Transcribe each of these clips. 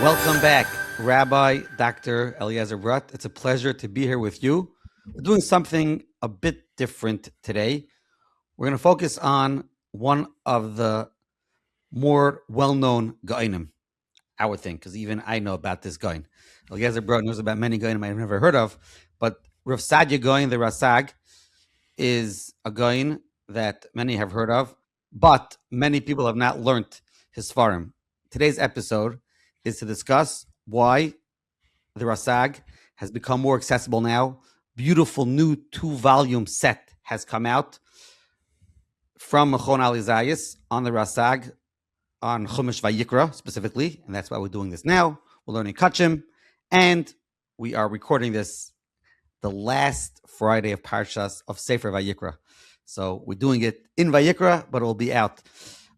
Welcome back, Rabbi Dr. Eliezer Brut. It's a pleasure to be here with you. We're doing something a bit different today. We're going to focus on one of the more well-known Geonim, I would think, because even I know about this Gaon. Eliezer Brut knows about many Geonim I've never heard of, but Rav Saadyah Gaon, the Rasag, is a Gaon that many have heard of, but many people have not learned his Svarim. Today's episode is to discuss why the Rasag has become more accessible now. Beautiful new 2-volume set has come out from Mechon Zayis on the Rasag, on Chumash Vayikra specifically, and that's why we're doing this now. We're learning Kachim, and we are recording this the last Friday of Parshas of Sefer Vayikra. So we're doing it in Vayikra, but it will be out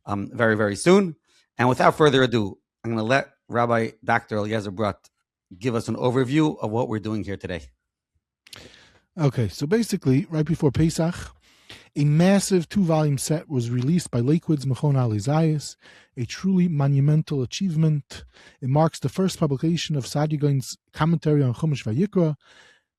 very, very soon. And without further ado, I'm going to let Rabbi Dr. Eliezer Brut give us an overview of what we're doing here today. Okay, so basically, right before Pesach, a massive 2-volume set was released by Lakewood's Mechon Zayis, a truly monumental achievement. It marks the first publication of Saadyah Gaon's commentary on Chumash Vayikra.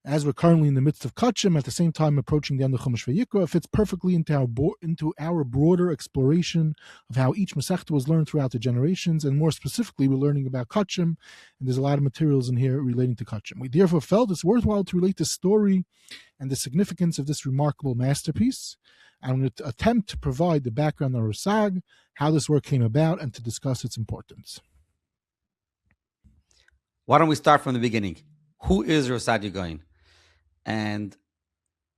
As we're currently in the midst of Kachim, at the same time approaching the end of Chumash Vayikra, it fits perfectly into our broader exploration of how each Masechta was learned throughout the generations, and more specifically, we're learning about Kachim, and there's a lot of materials in here relating to Kachim. We therefore felt it's worthwhile to relate the story and the significance of this remarkable masterpiece, and to attempt to provide the background on Rasag, how this work came about, and to discuss its importance. Why don't we start from the beginning? Who is Rav Saadyah Gaon? And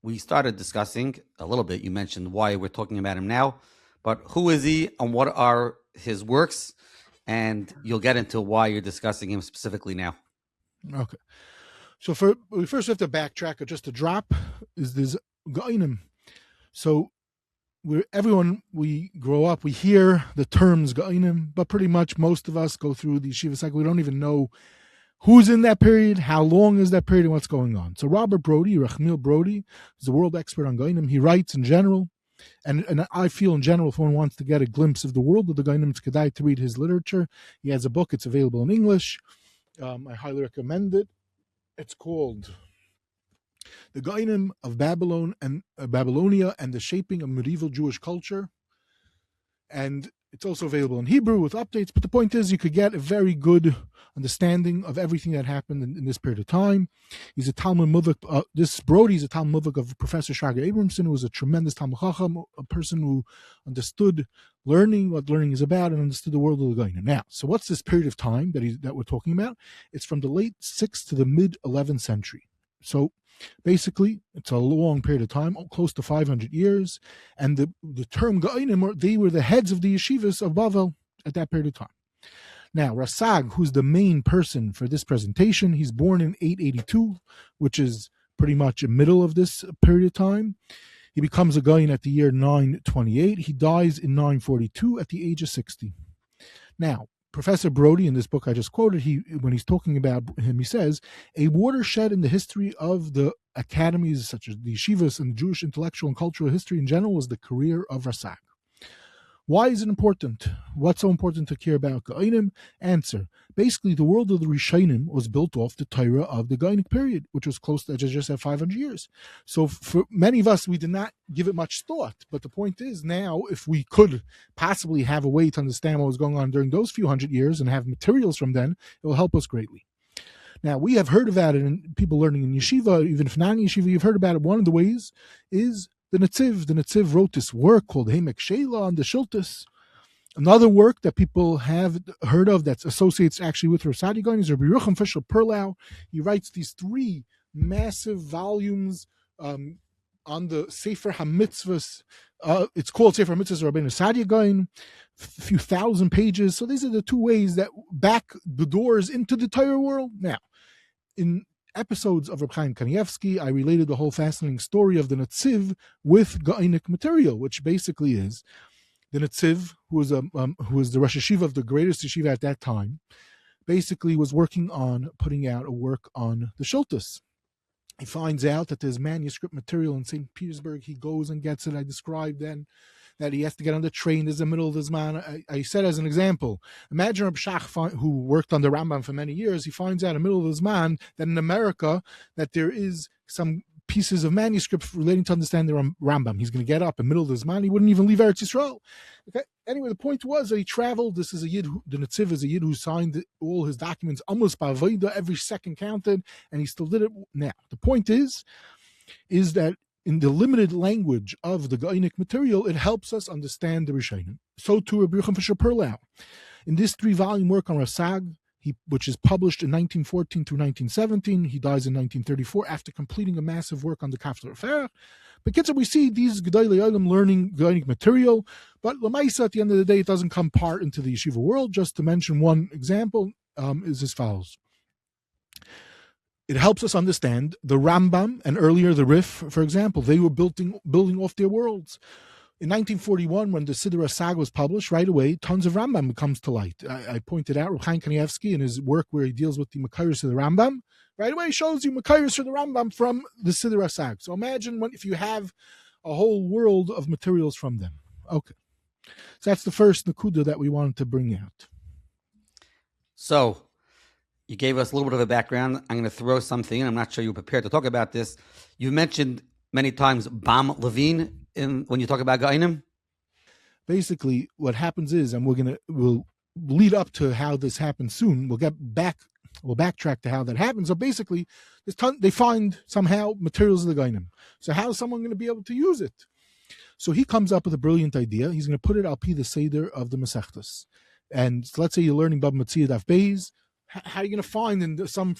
we started discussing a little bit. You mentioned why we're talking about him now, but who is he and what are his works? And you'll get into why you're discussing him specifically now. Okay. So we first have to backtrack, just a drop, is this Geonim. So everyone, we grow up, we hear the terms Geonim, but pretty much most of us go through the yeshiva cycle. We don't even know who's in that period, how long is that period, and what's going on. So Robert Brody, Rachmiel Brody, is a world expert on Geonim. He writes in general, and I feel in general, if one wants to get a glimpse of the world of the Geonim, it's kedai to read his literature. He has a book, it's available in English. I highly recommend it. It's called The Geonim of Babylon and Babylonia and the Shaping of Medieval Jewish Culture. And it's also available in Hebrew with updates. But the point is, you could get a very good understanding of everything that happened in this period of time. He's a Talmud Muvik. This Brody is a Talmud Muvik of Professor Shraga Abramson, who was a tremendous Talmud Chacham, a person who understood learning, what learning is about, and understood the world of the Geonim. Now, so what's this period of time that we're talking about? It's from the late 6th to the mid 11th century. So basically, it's a long period of time, close to 500 years. And the term Geonim, they were the heads of the yeshivas of Bavel at that period of time. Now, Rasag, who's the main person for this presentation, he's born in 882, which is pretty much in the middle of this period of time. He becomes a Gaon at the year 928. He dies in 942 at the age of 60. Now, Professor Brody, in this book I just quoted, when he's talking about him, he says, a watershed in the history of the academies, such as the yeshivas and the Jewish intellectual and cultural history in general, was the career of Rasag. Why is it important? What's so important to care about Geonim? Answer. Basically, the world of the Rishonim was built off the Torah of the Gaonic period, which was close to, as I just said, 500 years. So for many of us, we did not give it much thought. But the point is now, if we could possibly have a way to understand what was going on during those few hundred years and have materials from then, it will help us greatly. Now, we have heard about it, and people learning in yeshiva, even if not in yeshiva, you've heard about it. One of the ways is the Netziv. The Netziv wrote this work called Heimek Sheila on the Shiltus. Another work that people have heard of that associates actually with Rav Saadyah Gaon is Rabbi Yerucham Fisher Perlau. He writes these 3 massive volumes on the Sefer HaMitzvahs. It's called Sefer HaMitzvahs Rabbenu Saadyah Gaon, a few thousand pages. So these are the 2 ways that back the doors into the Torah world. Now, in episodes of Reb Chaim Kanievsky, I related the whole fascinating story of the Netziv with Gaonic material, which basically is the Netziv, who was the Rosh Yeshiva of the greatest yeshiva at that time, basically was working on putting out a work on the Shiltus. He finds out that there's manuscript material in St. Petersburg. He goes and gets it. I described then that he has to get on the train. There's the middle of the Zman. I said as an example, imagine Reb Shach, who worked on the Rambam for many years, he finds out in the middle of the Zman that in America that there is some pieces of manuscript relating to understand the Rambam. He's going to get up in the middle of the Zman. He wouldn't even leave Eretz Yisrael. Okay. Anyway, the point was that he traveled. This is a Yid, the Netziv is a Yid who signed all his documents almost by Avodah, every second counted, and he still did it. Now, the point is that in the limited language of the Gaonic material, it helps us understand the Rishonim. So too, Rabbi Yochanan Fisher Perlau. In this 3-volume work on Rasag, which is published in 1914 through 1917, he dies in 1934 after completing a massive work on the Kafler Affair. But kids, we see these Gedolei Olam learning Gaonic material, but Lamaisa, at the end of the day, it doesn't come part into the yeshiva world. Just to mention one example, is as follows. It helps us understand the Rambam and earlier the Rif, for example. They were building off their worlds. In 1941, when the Siddur Rasag was published, right away, tons of Rambam comes to light. I pointed out Reb Chaim Kanievsky in his work where he deals with the Makayos of the Rambam. Right away, shows you Makayos of the Rambam from the Siddur Rasag. So imagine if you have a whole world of materials from them. Okay. So that's the first Nakuda that we wanted to bring out. So you gave us a little bit of a background. I'm going to throw something in. I'm not sure you're prepared to talk about this. You mentioned many times Bam Levine when you talk about Geonim. Basically, what happens is, and we'll lead up to how this happens soon. We'll backtrack to how that happens. So basically, they find somehow materials of the Geonim. So how is someone going to be able to use it? So he comes up with a brilliant idea. He's going to put it al pi the Seder of the Masechtas. And so let's say you're learning Bab Metzia Daf Beis. How are you going to find in some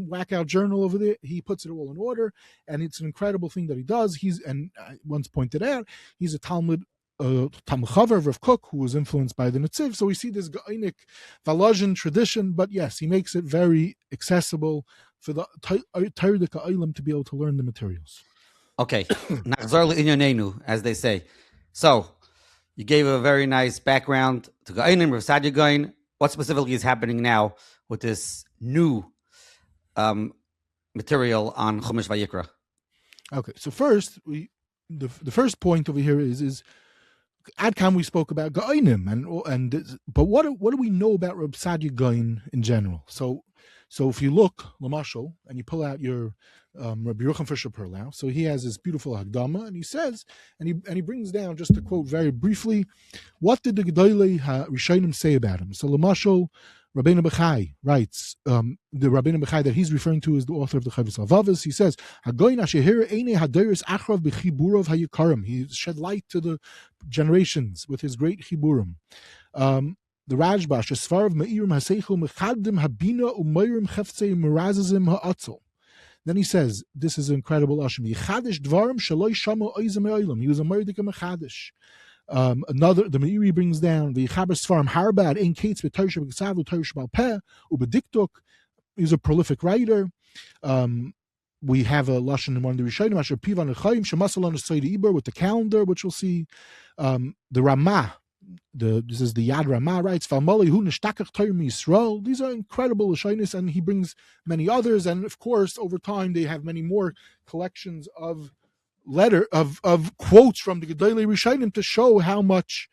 whack-out journal over there? He puts it all in order, and it's an incredible thing that he does. I once pointed out, he's a Talmud Chaver of Cook who was influenced by the Netziv. So we see this Gaonic Volozhin tradition, but yes, he makes it very accessible for the Tairdika Olam to be able to learn the materials. Okay, Nachzor le'inyanenu, as they say. So you gave a very nice background to Geonim, Rasag Gaon. What specifically is happening now with this new material on Chumash Vayikra? Okay, so first, the first point over here is Adkam we spoke about Geonim, but what do we know about Rasag Gaon in general? So if you look Lamashal and you pull out your Rabbi Yochanan Fisher Perlau, so he has this beautiful Hagdama, and he says, and he brings down, just to quote very briefly, what did the Gedolei Rishonim say about him? So Lamashal, Rabbenu Bechai writes, the Rabbenu Bechai that he's referring to is the author of the Chavos Halvavos. He says, Hagoyin asher eine hadoros achrav b'chiburov hayikarim. He shed light to the generations with his great chiburim. The Rajbash, Sfarav Me'irim Haseichel Mechadim Habina Umayrim Cheftzei Merazazim Ha'atzel. Then he says, this is incredible Ashim. Yichadish Dvarim Shaloi Shama Oizem Oilam. He was a Merdika Mechadish. The Meiri brings down the Chaber Sfarim Harbad in Kates with Torah B'Ksavu Torah Balpeh Ubediktuk. He's a prolific writer. We have a lashon in one of the Rishonim Asher Pivan Echaim Shemasal on the Seder Iber with the calendar, which we'll see. The Ramah. This is the Yad Ramah writes, these are incredible Lashonis, and he brings many others, and of course over time they have many more collections of quotes from the Gedolei Rishonim to show how much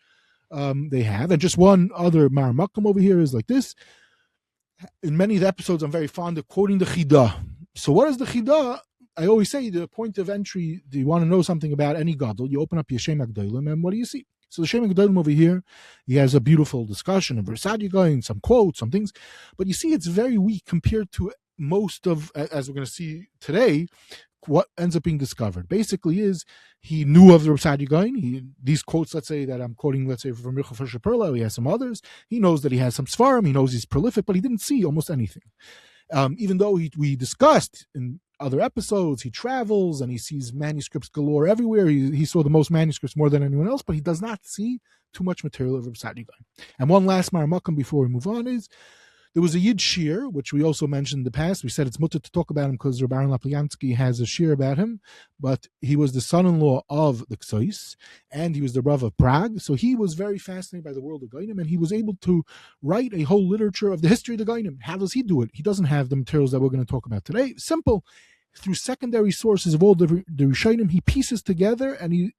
they have. And just one other Maramakum over here is like this. In many of the episodes I'm very fond of quoting the Chidah. So what is the Chidah? I always say the point of entry, do you want to know something about any Gadol, you open up Yeshem HaGedolim, and what do you see? So the Shem HaGedolim over here, he has a beautiful discussion of Rasag Gaon, some quotes, some things, but you see it's very weak compared to most of, as we're going to see today, what ends up being discovered. Basically is, he knew of the Rasag Gaon, these quotes, let's say, that I'm quoting, let's say, from Yochanan Fisher Perlau, he has some others, he knows that he has some Sfarim, he knows he's prolific, but he didn't see almost anything. Even though we discussed in other episodes, he travels and he sees manuscripts galore everywhere. He saw the most manuscripts more than anyone else, but he does not see too much material of Rasag Gaon. And one last Maramakum before we move on is, there was a Yid Shir, which we also mentioned in the past. We said it's mutter to talk about him because Rabbi Aaron Lapliansky has a Shir about him, but he was the son-in-law of the Zayis, and he was the Rav of Prague. So he was very fascinated by the world of Geonim, and he was able to write a whole literature of the history of the Geonim. How does he do it? He doesn't have the materials that we're going to talk about today. Simple. Through secondary sources of all the Rishonim, he pieces together and he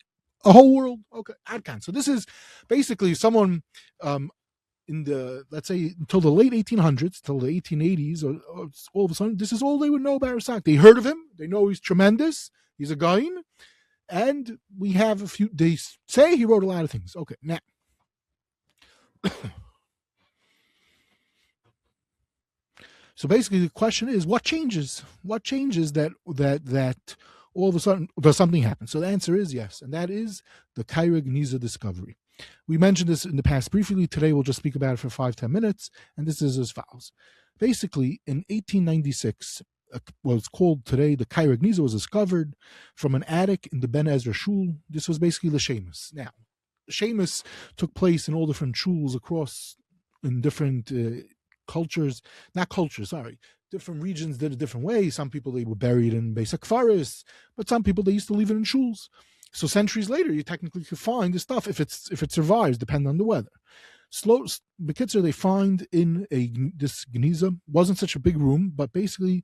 A whole world. Okay, Adkan. So this is basically someone in the, let's say, until the late 1800s, till the 1880s, or all of a sudden, this is all they would know about Rasag. They heard of him. They know he's tremendous. He's a Gaon. And we have a few, they say he wrote a lot of things. Okay, now. So basically the question is, what changes? What changes that all of a sudden does something happen? So the answer is yes, and that is the Cairo Genizah discovery. We mentioned this in the past briefly. Today we'll just speak about it for 5-10 minutes, and this is as follows. Basically, in 1896, what's called today the Cairo Genizah was discovered from an attic in the Ben Ezra Shul. This was basically the Shemus. Now, Shemus took place in all different shuls across in different different regions did it different ways. Some people, they were buried in basic forests, but some people, they used to leave it in shuls. So centuries later, you technically could find the stuff if it survives, depending on the weather. Bekitzer, they find in this Genizah, wasn't such a big room, but basically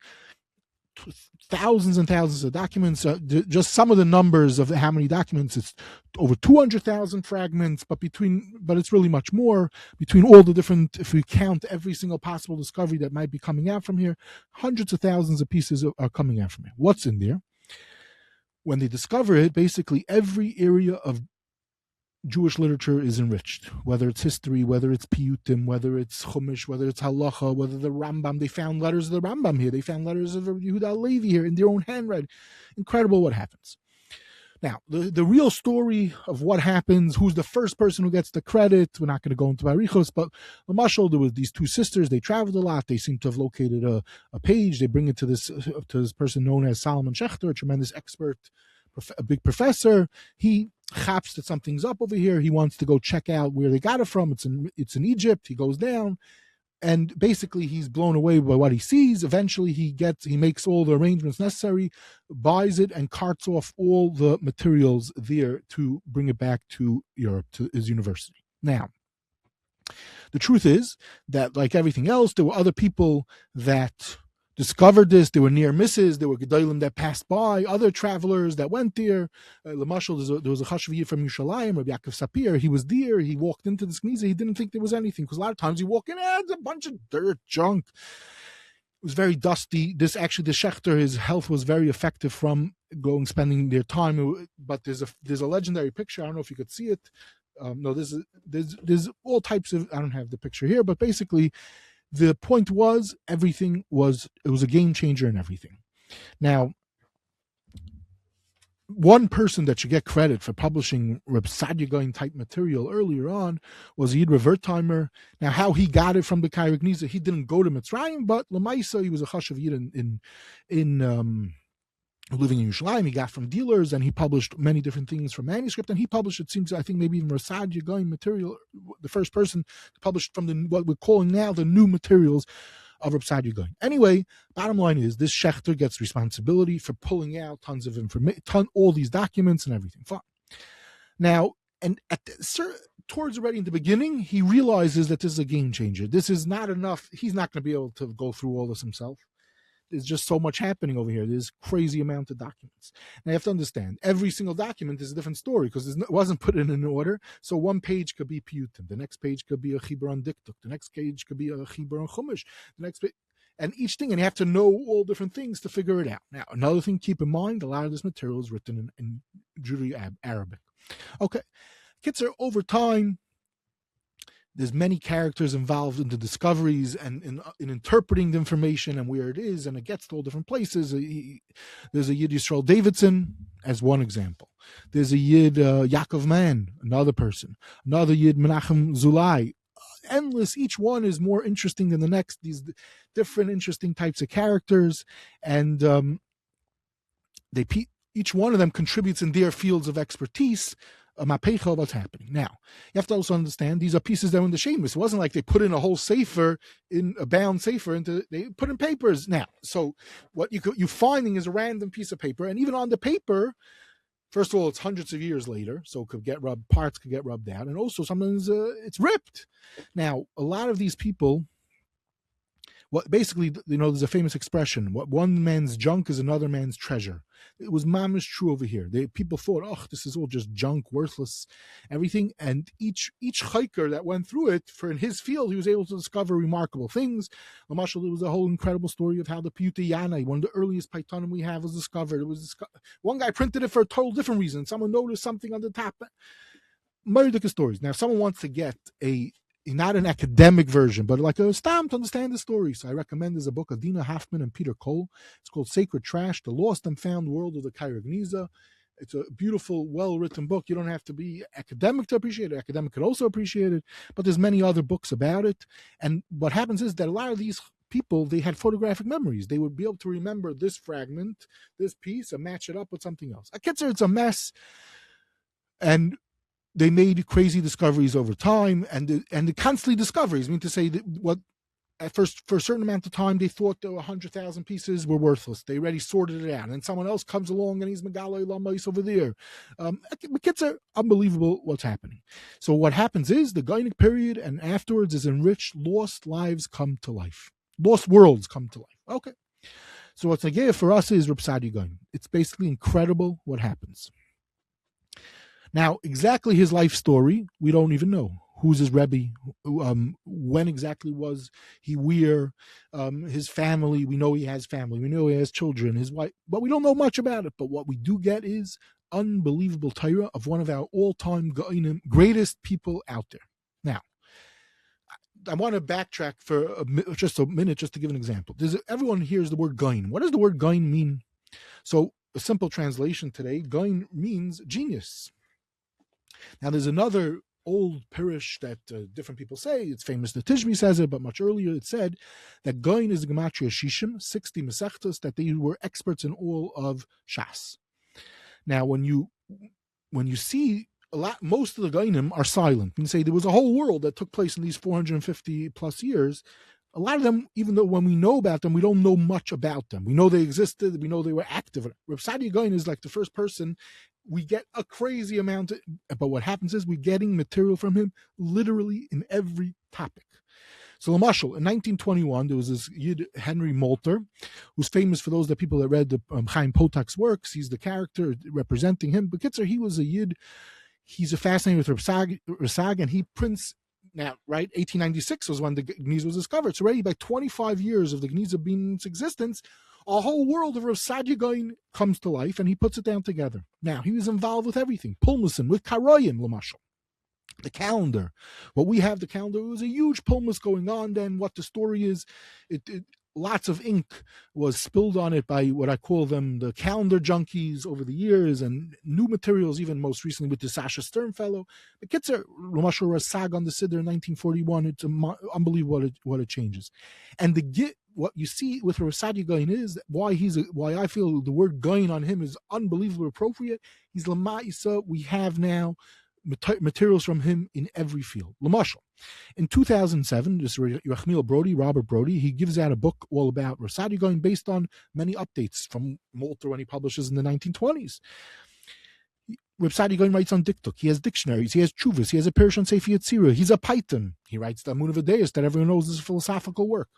thousands and thousands of documents. Just some of the numbers of how many documents, it's over 200,000 fragments, but it's really much more between all the different, if we count every single possible discovery that might be coming out from here, hundreds of thousands of pieces are coming out from here. What's in there? When they discover it, basically every area of Jewish literature is enriched, whether it's history, whether it's piyutim, whether it's chumash, whether it's halacha, whether the Rambam. They found letters of the Rambam here. They found letters of Yehuda Levi here in their own handwriting. Incredible what happens. Now, the real story of what happens, who's the first person who gets the credit, we're not going to go into Barichos, but Lamashal, there was these two sisters. They traveled a lot. They seem to have located a page. They bring it to this person known as Solomon Schechter, a tremendous expert, a big professor. He chaps that something's up over here. He wants to go check out where they got it from. It's in Egypt. He goes down, and basically he's blown away by what he sees. Eventually he makes all the arrangements necessary, buys it, and carts off all the materials there to bring it back to Europe, to his university. Now, the truth is that, like everything else, there were other people that discovered this. There were near misses. There were gedolim that passed by, other travelers that went there. Lamashal, there was a chashav from Yerushalayim, Rabbi Yaakov Sapir. He was there. He walked into this Genizah. He didn't think there was anything, because a lot of times you walk in, there's a bunch of dirt, junk. It was very dusty. The Schechter, his health was very effective from spending their time. But there's a legendary picture. I don't know if you could see it. No, there's all types of. I don't have the picture here, but basically, the point was, it was a game changer in everything. Now, one person that should get credit for publishing Reb Saadyah Gaon type material earlier on was Yid Revertheimer. Now, how he got it from the Cairo Genizah, he didn't go to Mitzrayim, but Lamaisa, he was a chashav Yid in living in Yerushalayim. He got from dealers, and he published many different things from manuscript, and he published, it seems, I think maybe even Saadyah Gaon material, the first person to publish from what we're calling now the new materials of Reb Saadyah Gaon. Anyway, bottom line is, this Schechter gets responsibility for pulling out tons of information, all these documents and everything. Fine. Now, and towards already in the beginning, he realizes that this is a game changer. This is not enough. He's not going to be able to go through all this himself. There's just so much happening over here. There's crazy amount of documents. Now, you have to understand, every single document is a different story, because it wasn't put in an order. So one page could be piyutim, the next page could be a chibur on diktuk, the next page could be a chibur on chumash, the next page, and each thing, and you have to know all different things to figure it out. Now, another thing, keep in mind, a lot of this material is written in Judeo-Arabic. Okay, Kitzer, over time, there's many characters involved in the discoveries and in interpreting the information and where it is, and it gets to all different places. There's a Yid Yisrael Davidson as one example. There's a Yid Yaakov Man, another person. Another Yid Menachem Zulai. Endless. Each one is more interesting than the next. These different interesting types of characters, and each one of them contributes in their fields of expertise. A mapecha of what's happening. Now, you have to also understand, these are pieces that were in the Shemus. It wasn't like they put in a whole sefer, in a bound sefer, they put in papers. Now, so what you're finding is a random piece of paper, and even on the paper, first of all, it's hundreds of years later, so it could get rubbed, parts could get rubbed out, and also sometimes it's ripped. Now, a lot of these people, what basically, there's a famous expression: what one man's junk is another man's treasure. It was mamish true over here. People thought, oh, this is all just junk, worthless, everything. And each hiker that went through it, in his field, he was able to discover remarkable things. Mashal, there was a whole incredible story of how the Piyutei Yanai, one of the earliest Paitanim we have, was discovered. One guy printed it for a total different reason. Someone noticed something on the top. Murder stories. Now, if someone wants to get not an academic version, but like a stamp to understand the story. So I recommend there's a book of Dina Hoffman and Peter Cole. It's called Sacred Trash, The Lost and Found World of the Cairo Genizah. It's a beautiful, well-written book. You don't have to be academic to appreciate it. Academic could also appreciate it, but there's many other books about it. And what happens is that a lot of these people, they had photographic memories. They would be able to remember this fragment, this piece, and match it up with something else. It's a mess. And they made crazy discoveries over time, and the constantly discoveries. I mean to say that what at first for a certain amount of time they thought there were 100,000 pieces were worthless. They already sorted it out, and someone else comes along and he's Megaloi Lamais over there. Kids are unbelievable what's happening. So what happens is the Gaonic period and afterwards is enriched. Lost lives come to life. Lost worlds come to life. Okay. So what's Nagaya for us is Reb Saadyah Gaon. It's basically incredible what happens. Now, exactly his life story, we don't even know. Who's his Rebbe? When exactly was he where? His family, we know he has family. We know he has children, his wife, but we don't know much about it. But what we do get is unbelievable Torah of one of our all-time Geonim, greatest people out there. Now, I want to backtrack for just a minute just to give an example. Everyone hears the word Gaon. What does the word Gaon mean? So a simple translation today, Gaon means genius. Now, there's another old Pirish that different people say. It's famous that Tishmi says it, but much earlier it said that Gaon is the Gematria Shishim, 60 Masechtas, that they were experts in all of Shas. Now, when you see most of the Gaonim are silent. You can say there was a whole world that took place in these 450 plus years. A lot of them, even though when we know about them, we don't know much about them. We know they existed. We know they were active. Reb Saadyah Gaon is like the first person. We get a crazy amount, but what happens is we're getting material from him literally in every topic. So, Lamashal, in 1921, there was this Yid, Henry Molter, who's famous for those people that read the Chaim Potak's works. He's the character representing him. But Kitzer, he was a Yid. He's a fascinated with Rasag, and he prints. Now, right, 1896 was when the Genizah was discovered. So already by 25 years of the Genizah being in its existence, a whole world of Reb Saadyah Gaon comes to life, and he puts it down together. Now, he was involved with everything. Pulmusin, with Karoyim, Lamashal. The calendar. What we have, the calendar, was a huge pulmus going on then. What the story is, lots of ink was spilled on it by what I call them the calendar junkies over the years, and new materials, even most recently with the Sasha Stern fellow. The Kitzer, Moshe Rasag on the Siddur in 1941, it's unbelievable what it changes. And what you see with Reb Saadyah Gaon is why I feel the word Gaon on him is unbelievably appropriate. He's Lama'isa. We have now materials from him in every field. Lamashal. In 2007, this Robert Brody, he gives out a book all about Reb Saadyah Gaon based on many updates from Molter when he publishes in the 1920s. Reb Saadyah Gaon writes on Diktuk. He has dictionaries. He has chuvas. He has a Pirish on Sefer Yetzirah. He's a Python. He writes the Amun of Adeus that everyone knows is a philosophical work.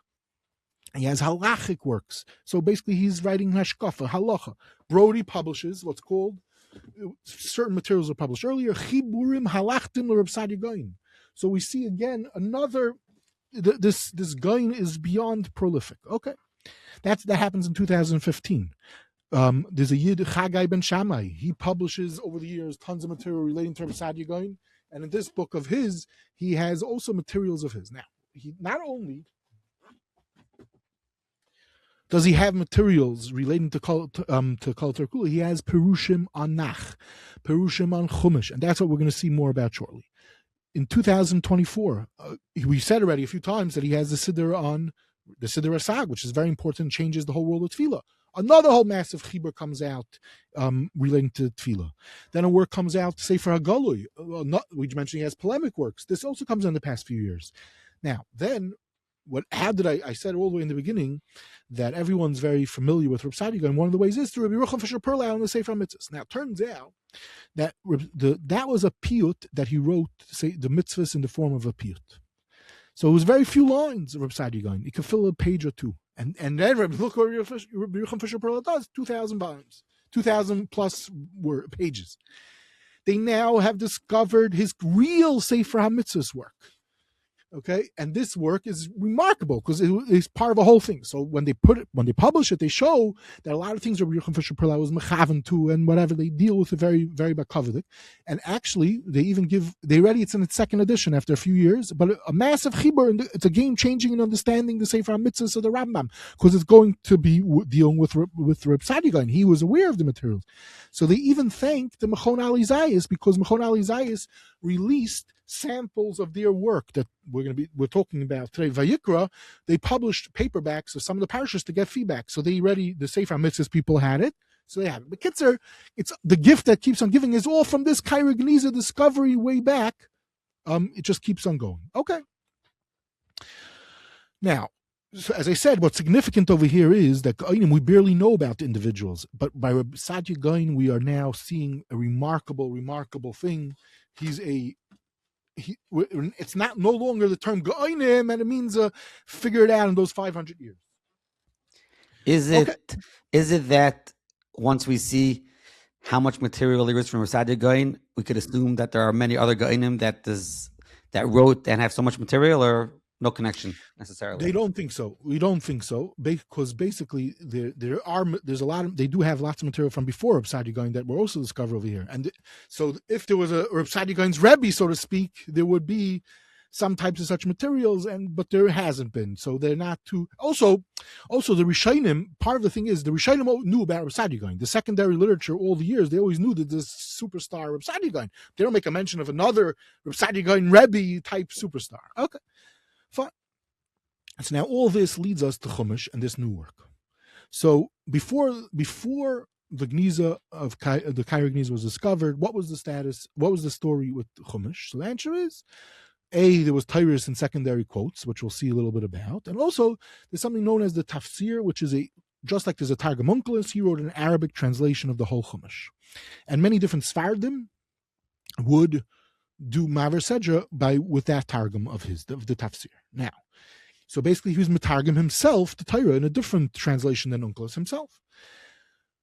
He has halachic works. So basically, he's writing hashkafa, halacha. Brody publishes what's called, certain materials are published earlier, Chiburim halachtim l'Reb Saadyah Gaon. So we see again another, this Gaon is beyond prolific. Okay. That happens in 2015. There's a Yid, Chagai ben Shammai. He publishes over the years tons of material relating to Reb Saadyah Gaon. And in this book of his, he has also materials of his. Now, he not only does he have materials relating to Kol Terkula, he has Perushim on Nach, Perushim on Chumash, and that's what we're going to see more about shortly. In 2024, we said already a few times that he has the Siddur Rasag, which is very important, changes the whole world of Tefillah. Another whole massive chibur comes out relating to Tefillah. Then a work comes out, Sefer HaGalui. We mentioned he has polemic works. This also comes in the past few years. Now, then, I said all the way in the beginning that everyone's very familiar with Reb Saadyah Gaon. One of the ways is through Rabbi Yerucham Fisher Perlau on the Sefer HaMitzvahs. Now, it turns out that that was a piyut that he wrote, say, the mitzvahs in the form of a piyut. So it was very few lines of Reb Saadyah Gaon. You could fill a page or two. And then look what Rabbi Yochanan Fisher Perla does, 2,000 volumes, 2,000 plus pages. They now have discovered his real Sefer HaMitzvahs work. Okay, and this work is remarkable because it is part of a whole thing. So when they publish it, they show that a lot of things Rabbi Yochanan Fisher Perla was mechaven to, and whatever, they deal with it very, very bakavadik. And actually, it's in its second edition after a few years, but a massive chibur, it's a game changing in understanding the Sefer HaMitzvahs of the Rambam, because it's going to be dealing with Reb Saadyah Gaon. He was aware of the materials, so they even thanked the Mechon Zayis, because Mechon Zayis released samples of their work that we're talking about today. Vayikra, they published paperbacks of some of the parashas to get feedback. So the Sefer HaMitzvahs people had it, so they have it. But Kitzer, it's the gift that keeps on giving is all from this Cairo Genizah discovery way back. It just keeps on going. Okay. Now, so as I said, what's significant over here is that Geonim, we barely know about the individuals, but by Reb Saadyah Gaon, we are now seeing a remarkable thing. It's no longer the term Geonim, and it means figure it out in those 500 years. Is it that once we see how much material there is from Saadyah Gaon, we could assume that there are many other Geonim that wrote and have so much material, or no connection necessarily? They don't think so. We don't think so, because basically there's a lot of, they do have lots of material from before Reb Saadyah Gaon that were also discovered over here. And so if there was a Reb Saadyah Gaon's Rebbe, so to speak, there would be some types of such materials, but there hasn't been. So they're not too. Also the Rishonim, part of the thing is the Rishonim knew about Reb Saadyah Gaon. The secondary literature all the years, they always knew that this superstar Reb Saadyah Gaon. They don't make a mention of another Reb Saadyah Gaon Rebbe type superstar. Okay. Fine. So now all this leads us to Chumash and this new work. So before the Genizah of the Cairo Genizah was discovered, what was the status? What was the story with Chumash? So the answer is, there was Tyrus and secondary quotes, which we'll see a little bit about, and also there's something known as the Tafsir, which is just like there's a Targum Onkelos, he wrote an Arabic translation of the whole Chumash, and many different Sfardim would do Maver Sedra with that Targum of the Tafsir. Now, so basically he was Metargum himself, the Torah, in a different translation than Onkelos himself.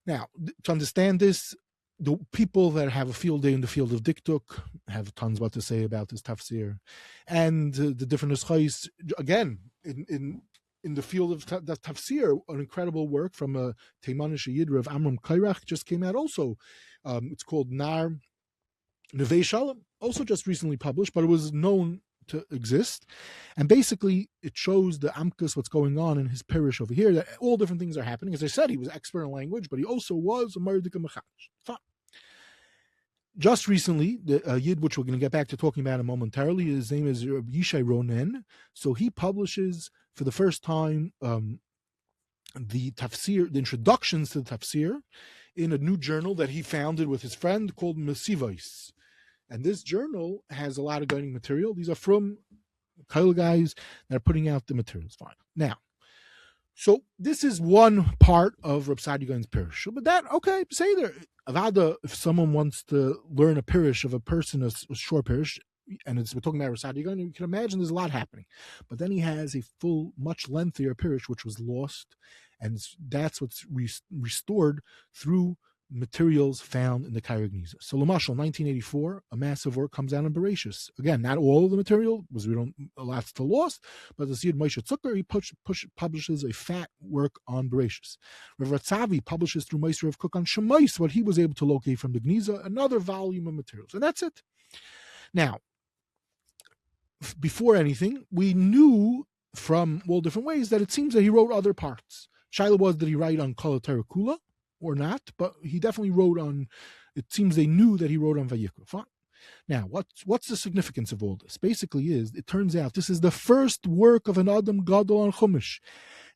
Now, to understand this, the people that have a field day in the field of Diktuk have tons what to say about this Tafsir. And the different Zayis, again, in the field of the Tafsir, an incredible work from a Teimanish Yid of Amram Kairach just came out also. It's called Nar Nevei Shalom, also just recently published, but it was known to exist. And basically, it shows the Amkus, what's going on in his parish over here, that all different things are happening. As I said, he was expert in language, but he also was a Mardika Mechadish. Fine. Just recently, the Yid, which we're going to get back to talking about him momentarily, his name is Yishai Ronen. So he publishes for the first time the Tafsir, the introductions to the Tafsir, in a new journal that he founded with his friend called Mesivais. And this journal has a lot of guiding material. These are from Cairo guys that are putting out the materials. Fine. Now, so this is one part of Reb Saadyah Gaon's parish. But that, okay, say there. Avada, if someone wants to learn a parish of a person, a short parish, and we're talking about Reb Saadyah Gaon, you can imagine there's a lot happening. But then he has a full, much lengthier parish, which was lost, and that's what's restored through materials found in the Cairo Genizah. So, Lamashal, 1984, a massive work comes out in Bereshis. Again, not all of the material, because we don't a lot's still lost, but the Yid Moshe Zucker, he publishes a fat work on Bereshis. Rav Ratzavi publishes through Meister of Cook on Shemais, what he was able to locate from the Genizah, another volume of materials. And that's it. Now, before anything, we knew from all different ways that it seems that he wrote other parts. Shaila was, did he write on Kol Terakula or not? But he definitely wrote on, it seems they knew that he wrote on Vayikra. Fine. Now, what's the significance of all this? Basically it turns out this is the first work of an Adam Gadol on Chumash.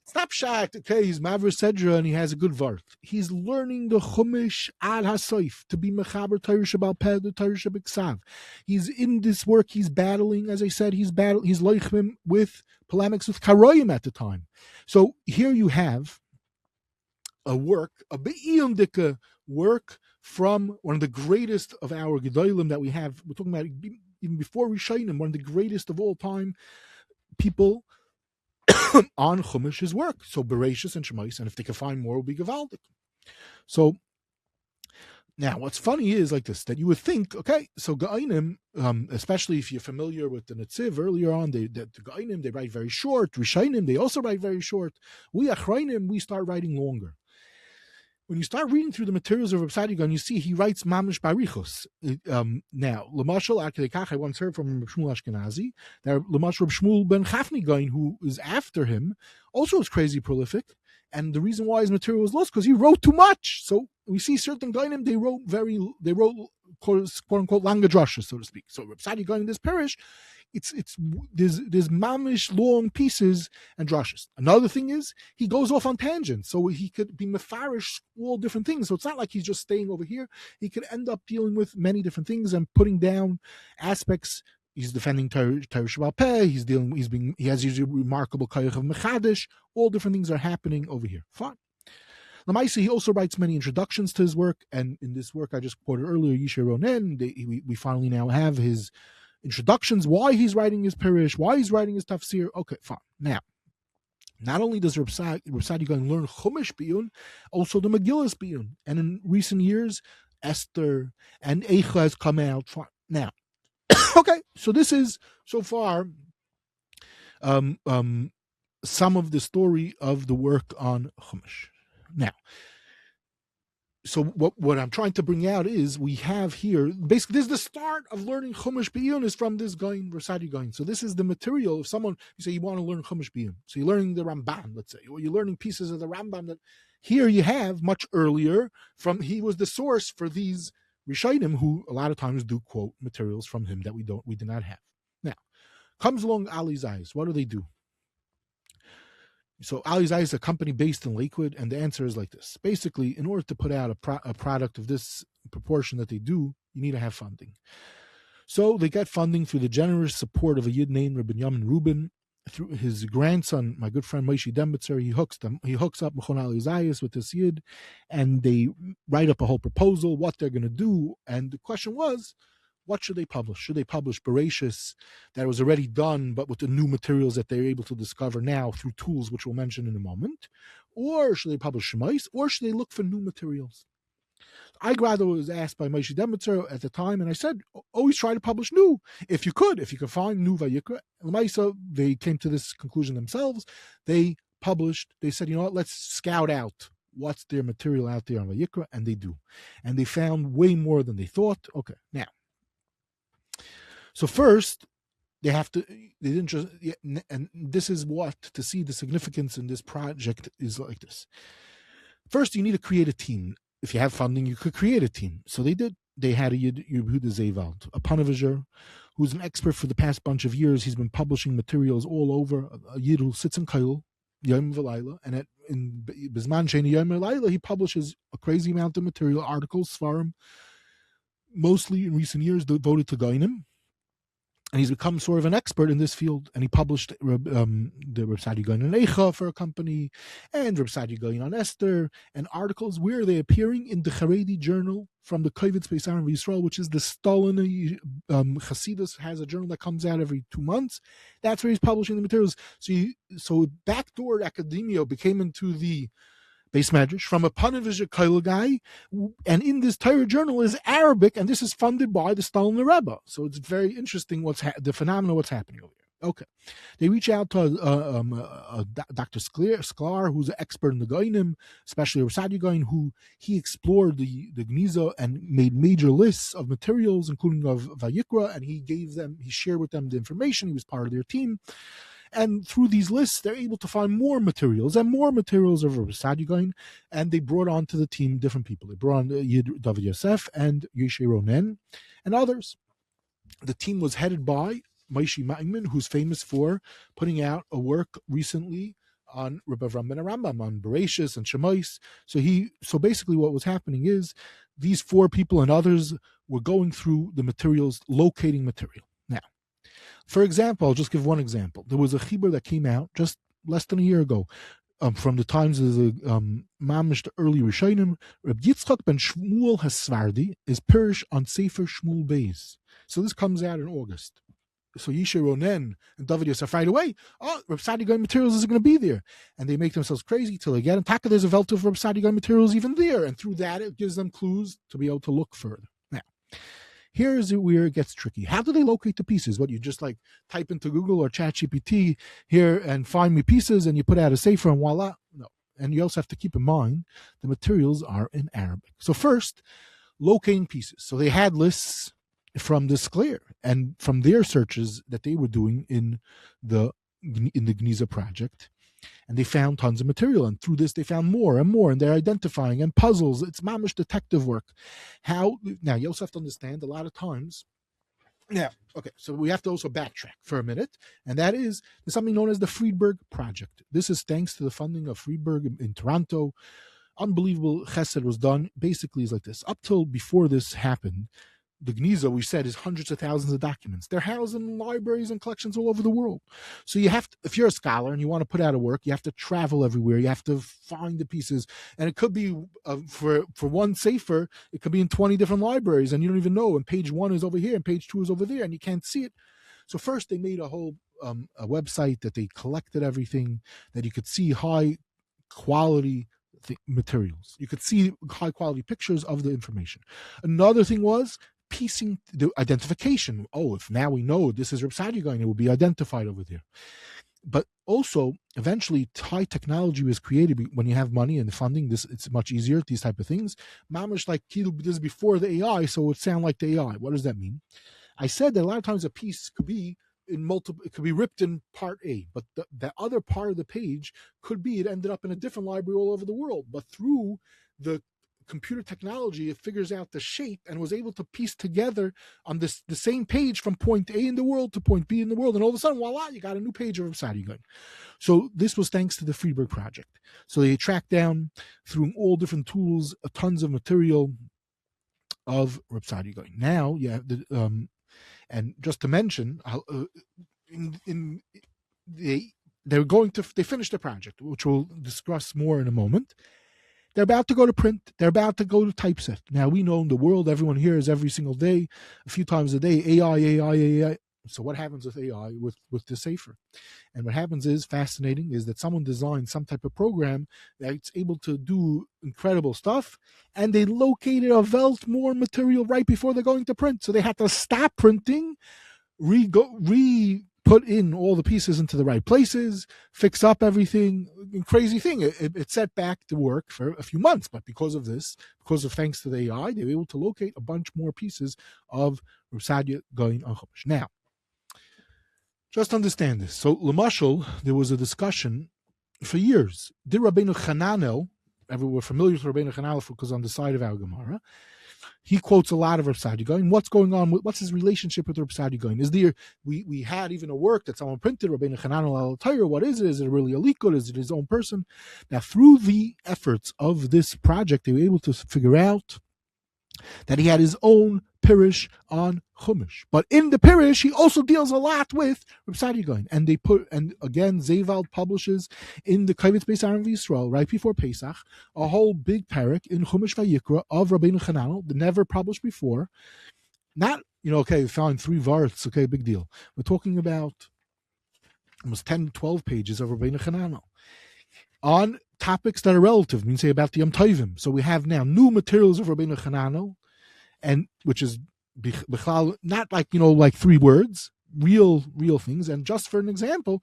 It's not pshat, okay, he's Maver Sedra and he has a good vart. He's learning the Chumash al Hasoif, to be Mechaber Torah Shabal Peh, the Torah Shabiksav. He's in this work, he's battling, as I said, he's loichmim with polemics with Karoyim at the time. So here you have a work, a Be'iyondika work from one of the greatest of our Gedolim that we have. We're talking about even before Rishonim, one of the greatest of all time, people on Chumash's work. So Bereshis and Shemais, and if they can find more, it will be Gavaldik. So now, what's funny is like this, that you would think, okay, so Geonim, especially if you're familiar with the Netziv earlier on, the Geonim, they write very short. Rishonim, they also write very short. We Acharonim, we start writing longer. When you start reading through the materials of Reb Saadyah, you see he writes Mamish Barichos. Now, Lamashal Akekach, I once heard from Reb Shmuel Ashkenazi, that Lamashal Reb Shmuel ben Chafni Gaon, who is after him, also is crazy prolific. And the reason why his material was lost because he wrote too much. So we see certain Geonim, they wrote quote unquote language drushes, so to speak. So Reb Saadyah Gaon in this parish, there's mamish long pieces and drushes. Another thing is he goes off on tangents, so he could be mefarish all different things. So it's not like he's just staying over here. He could end up dealing with many different things and putting down aspects. He's defending Torah Shabbat Peh. He has usually remarkable koyach of mechadish. All different things are happening over here. Fine. Lamaisi, he also writes many introductions to his work, and in this work I just quoted earlier, Yishe Ronen, we finally now have his introductions, why he's writing his parish, why he's writing his tafsir. Okay, fine. Now, not only does Reb Saadyah Gaon learn Chumash Biyun, also the Megillas Biyun, and in recent years, Esther and Eicha has come out. Fine. Now, okay, so this is so far some of the story of the work on Chumash. Now, so what I'm trying to bring out is we have here, basically, this is the start of learning Chumash Biyun is from this Gaon, Reb Saadyah Gaon. So this is the material. If someone, you say you want to learn Chumash Biyun, so you're learning the Rambam, let's say, or you're learning pieces of the Rambam that here you have much earlier he was the source for these Rishonim who a lot of times do quote materials from him that we do not have. Now, comes along Aleh Zayis. What do? So Aleh Zayis is a company based in Lakewood, and the answer is like this. Basically, in order to put out a product of this proportion that they do, you need to have funding. So they get funding through the generous support of a Yid named Binyamin Rubin, through his grandson, my good friend Moshe Dembitzer. He hooks up Mechon Aleh Zayis with this Yid, and they write up a whole proposal, what they're going to do. And the question was, what should they publish? Should they publish Bereshis that was already done, but with the new materials that they're able to discover now through tools, which we'll mention in a moment? Or should they publish Shemais? Or should they look for new materials? I rather was asked by Moshe Dembitzer at the time, and I said, always try to publish new. If you could find new Vayikra. Lamaisa, they came to this conclusion themselves. They said, you know what, let's scout out what's their material out there on Vayikra, and they do. And they found way more than they thought. Okay, now. So first, they didn't just, and this is what, to see the significance in this project is like this. First, you need to create a team. If you have funding, you could create a team. So they did. They had a Yid Yehuda Zevald, a Panavizer, who's an expert for the past bunch of years. He's been publishing materials all over. A Yid who sits in Cairo, Yom V'Layla, and in Bizman Sheni Yom V'Layla, he publishes a crazy amount of material, articles, Svarim, mostly in recent years devoted to Geonim. And he's become sort of an expert in this field. And he published the Reb Saadyah Gaon on Eicha for a company, and Reb Saadyah Gaon on Esther, and articles where they're appearing in the Haredi journal from the Kovetz Beis Aaron Yisrael, which is the Stalin Hasidus has a journal that comes out every 2 months. That's where he's publishing the materials. So backdoor academia became into the Beis Medrash from a Panavizer Kaila guy, and in this Torah journal is Arabic, and this is funded by the Stalin Rebbe. So it's very interesting the phenomenon, what's happening over here. Okay, they reach out to Dr. Sklar, who's an expert in the Geonim, especially Reb Saadyah Gaon, who he explored the Genizah and made major lists of materials, including of Vayikra, and he shared with them the information. He was part of their team. And through these lists, they're able to find more materials of Reb Saadyah Gaon, and they brought onto the team different people. They brought on Yid David Yosef and Yeshe Ronen and others. The team was headed by Moshe Binyamin, who's famous for putting out a work recently on Rebbe Avram ben Rambam, on Bereshis and Shemais. So basically what was happening is these 4 people and others were going through the materials, locating material. Now, for example, I'll just give one example. There was a chibur that came out just less than a year ago, from the times of the Mamish, the early Rishonim. Reb Yitzchak ben Shmuel Hasvardi is pirish on Sefer Shmuel Beis. So this comes out in August. so Yisha Ronen and David Yosef right away, oh, Reb Saadyah materials is going to be there. And they make themselves crazy till they get it. Taka, there's a Velt of Reb Saadyah materials even there. And through that, it gives them clues to be able to look further. Now, here's where it gets tricky. How do they locate the pieces? What, you just like type into Google or ChatGPT here and find me pieces and you put out a sefer and voila? No. And you also have to keep in mind the materials are in Arabic. So first, locating pieces. So they had lists from this clear and from their searches that they were doing in the Genizah project, and they found tons of material, and through this they found more and more, and they're identifying and puzzles. It's mamish detective work. How now you also have to understand a lot of times. Now, okay, so we have to also backtrack for a minute, and that is there's something known as the Friedberg Project. This is thanks to the funding of Friedberg in Toronto. Unbelievable chesed was done. Basically, is like this. Up till before this happened, the Genizah, we said, is hundreds of thousands of documents. They're housed in libraries and collections all over the world. So you have to, if you're a scholar and you want to put out a work, you have to travel everywhere. You have to find the pieces. And it could be, for one sefer, it could be in 20 different libraries, and you don't even know. And page 1 is over here, and page 2 is over there, and you can't see it. So first they made a whole a website that they collected everything, that you could see high quality materials. You could see high quality pictures of the information. Another thing was piecing the identification. Oh, if now we know this is Reb Saadyah, it will be identified over there. But also, eventually, high technology was created when you have money and funding. It's much easier. These type of things. Mamish like this is before the AI, so it would sound like the AI. What does that mean? I said that a lot of times a piece could be in multiple. It could be ripped in part A, but the other part of the page could be it ended up in a different library all over the world. But through the computer technology, it figures out the shape and was able to piece together on the same page from point A in the world to point B in the world, and all of a sudden, voila, you got a new page of Saadyah. So this was thanks to the Friedberg Project. So they tracked down through all different tools tons of material of Reb Saadyah. Now, yeah, and just to mention, they finished the project, which we'll discuss more in a moment. They're about to go to print. They're about to go to typeset. Now, we know in the world, everyone hears every single day, a few times a day, AI. So what happens with AI, with the sefer? And what happens is, fascinating, is that someone designed some type of program that's able to do incredible stuff, and they located a velt more material right before they're going to print. So they had to stop printing, put in all the pieces into the right places, fix up everything. Crazy thing. It set back the work for a few months, but because of thanks to the AI, they were able to locate a bunch more pieces of Reb Saadyah going on Chumash. Now, just understand this. So, Lamashal, there was a discussion for years. Did Rabbenu Chananel, we're familiar with Rabbenu Chananel because on the side of our Gemara, he quotes a lot of Reb Saadyah. And what's going on? What's his relationship with Reb Saadyah? Is there? We had even a work that someone printed, Rabbenu Chananel al Torah. What is it? Is it really a likud? Is it his own person? Now, through the efforts of this project, they were able to figure out that he had his own pirish on Chumash. But in the pirish, he also deals a lot with Reb Saadyah. And again, Zayvald publishes in the Kavitz Beis Aaron Yisrael, right before Pesach, a whole big parak in Chumash Vayikra of Rabbenu Chananel, never published before. Not, we found 3 varts, okay, big deal. We're talking about almost 10, 12 pages of Rabbenu Chananel on topics that are relative, means say about the Yom Tovim. So we have now new materials of Rabbenu Chananel, and which is not like 3 words, real things. And just for an example,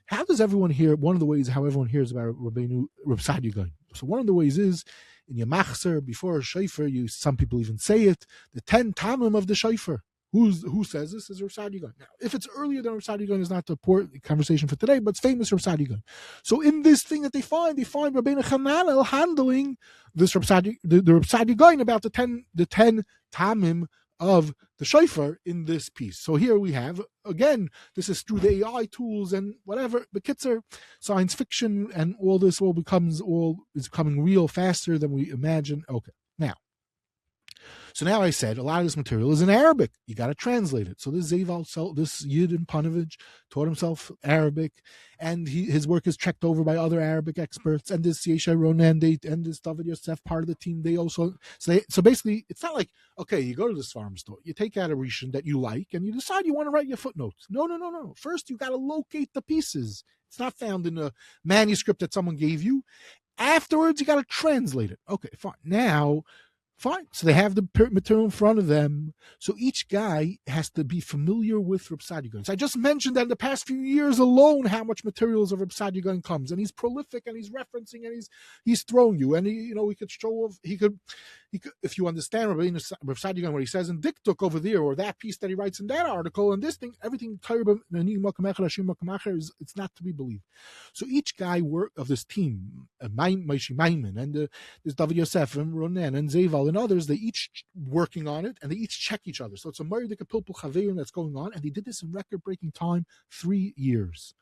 how does everyone hear? One of the ways how everyone hears about Reb Saadyah. So one of the ways is in your machzer before a shofar. Some people even say it. The 10 tamim of the shofar. Who says this is Reb Saadyah? Now, if it's earlier than Reb Saadyah is not the conversation for today, but it's famous Reb Saadyah. So in this thing that they find Rabbenu Chananel handling this Reb Saadyah, the Reb Saadyah about the 10 tamim of the shofar in this piece. So here we have, again, this is through the AI tools and whatever, the kitzer, science fiction, and all this is becoming real faster than we imagine. Okay, now, So now I said a lot of this material is in Arabic. You got to translate it. So this Zayval, this Yid in Panovich, taught himself Arabic, and his work is checked over by other Arabic experts. And this Yeshai Ronan and this David Yosef, part of the team, they also so basically it's not like, okay, you go to this farm store, you take out a rishon that you like, and you decide you want to write your footnotes. No. First, you got to locate the pieces. It's not found in a manuscript that someone gave you. Afterwards, you got to translate it. Okay, fine. Now, fine. So they have the material in front of them. So each guy has to be familiar with Reb Saadyah Gaon. So I just mentioned that in the past few years alone, how much materials of Reb Saadyah Gaon comes, and he's prolific, and he's referencing, and he's throwing you, and we could show off. He could, if you understand Reb Saadyah Gaon, what he says in Diktuk over there, or that piece that he writes in that article, and this thing, everything, it's not to be believed. So each guy of this team, Moshe Maiman, and there's David Yosef and Ronen and Zayval and others, they each working on it, and they each check each other. So it's a Mardika Pilpul Chaverim that's going on, and they did this in record-breaking time, 3 years.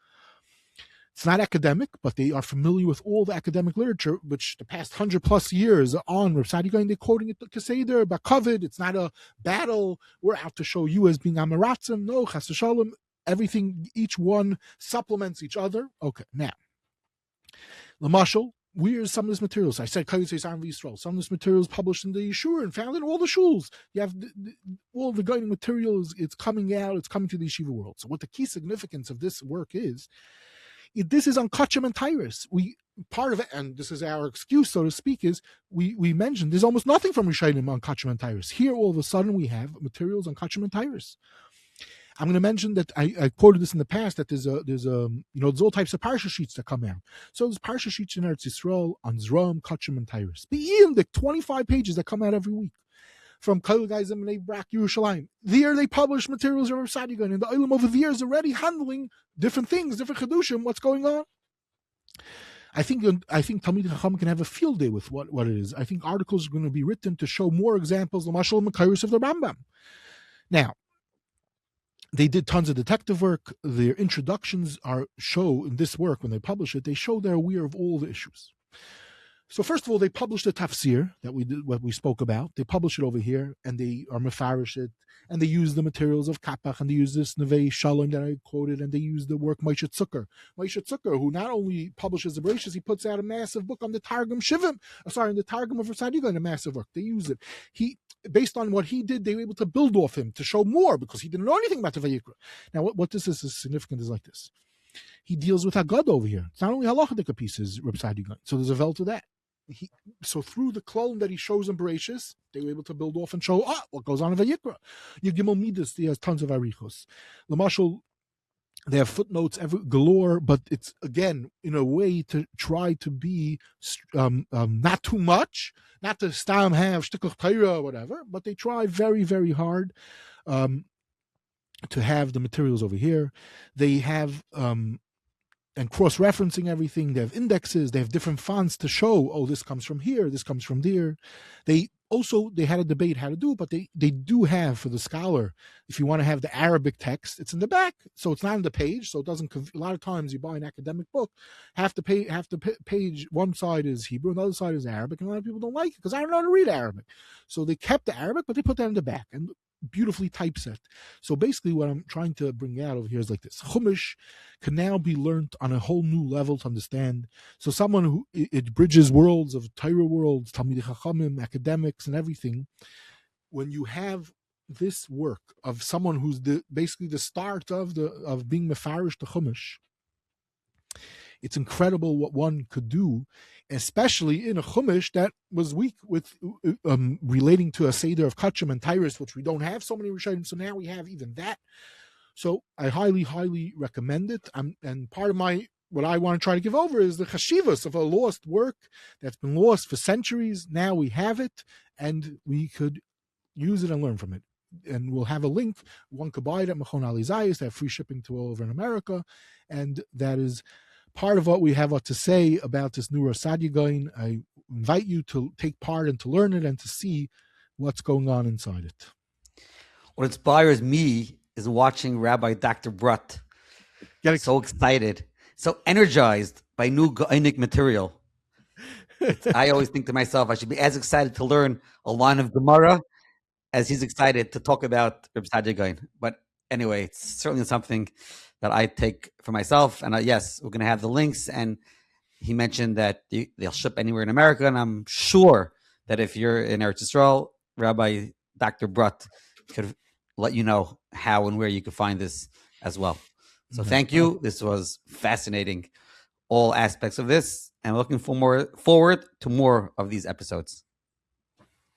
It's not academic, but they are familiar with all the academic literature, which the past 100+ years on Reb Saadyah Gaon, they're quoting it, Keseder, Bakovid. It's not a battle. We're out to show you as being Amaratzim. No, Chas Shalom. Everything, each one supplements each other. Okay, now, Lamashal, where's some of this materials? I said, some of this material is published in the Yeshua and found in all the shuls. You have all the guiding materials. It's coming out. It's coming to the yeshiva world. So what the key significance of this work is, this is on Kachim and Tyrus. Part of it, and this is our excuse, so to speak, is we mentioned there's almost nothing from Rishonim on Kachim and Tyrus. Here, all of a sudden, we have materials on Kachim and Tyrus. I'm going to mention that I quoted this in the past, that there's all types of parsha sheets that come out. So there's parsha sheets in Eretz Yisrael on Zram, Kachim, and Tyrus. Beyond the 25 pages that come out every week from Kol Geizim and Brak Yerushalayim. There they publish materials of Reb Saadyah Gaon, and the Olam over the years already handling different things, different chedushim, what's going on. I think Talmid Chacham can have a field day with what it is. I think articles are going to be written to show more examples, Lamashal and Makairos of the Rambam. Now, they did tons of detective work. Their introductions show in this work, when they publish it, they show they're aware of all the issues. So first of all, they published the tafsir that what we spoke about. They publish it over here, and they are mefarish it, and they use the materials of Kapach, and they use this Nevei Shalom that I quoted, and they use the work Moshe Zucker. Moshe Zucker, who not only publishes the Bereshis, he puts out a massive book on the Targum Shivim. The Targum of Rasag, a massive work. They use it. Based on what he did, they were able to build off him to show more, because he didn't know anything about the Vayikra. Now, what this is significant is like this. He deals with Haggadah over here. It's not only halachic pieces, Reb Saadyah Gaon. So there's a vel to that. So through the clone that he shows in Bereshis, they were able to build off and show what goes on in Vayikra. Yigimel Midas, he has tons of arichos. Lamashal, they have footnotes galore, but it's again in a way to try to be not too much, not to stam have shtickach Torah or whatever, but they try very, very hard to have the materials over here. They have and cross-referencing everything. They have indexes. They have different fonts to show, this comes from here, this comes from there. They had a debate how to do it, but they do have, for the scholar, if you want to have the Arabic text, it's in the back, so it's not on the page, so it doesn't. A lot of times you buy an academic book, half the page, one side is Hebrew, and the other side is Arabic, and a lot of people don't like it because I don't know how to read Arabic. So they kept the Arabic, but they put that in the back, and beautifully typeset. So basically what I'm trying to bring out over here is like this. Chumash can now be learned on a whole new level to understand. So someone who, it bridges worlds of Torah worlds, Talmidei Chachamim, academics, and everything. When you have this work of someone who's basically the start of being mefarish to Chumash, it's incredible what one could do, especially in a Chumash that was weak with relating to a Seder of Kachim and Tyrus, which we don't have so many Rishonim, so now we have even that. So I highly, highly recommend it. And part of what I want to try to give over is the chashivas of a lost work that's been lost for centuries. Now we have it, and we could use it and learn from it. And we'll have a link. One could buy it at Mechon Zayis. They have free shipping to all over in America. And that is part of what we have to say about this new Saadyah Gaon. I invite you to take part and to learn it and to see what's going on inside it. What inspires me is watching Rabbi Dr. Brutt get so excited, so energized by new Gaonic material. I always think to myself, I should be as excited to learn a line of Gemara as he's excited to talk about Reb Saadyah Gaon. But anyway, it's certainly something that I take for myself. And yes, we're going to have the links. And he mentioned that they'll ship anywhere in America. And I'm sure that if you're in Eretz Yisrael, Rabbi Dr. Brut could let you know how and where you could find this as well. So thank you. This was fascinating, all aspects of this. And looking forward to more of these episodes.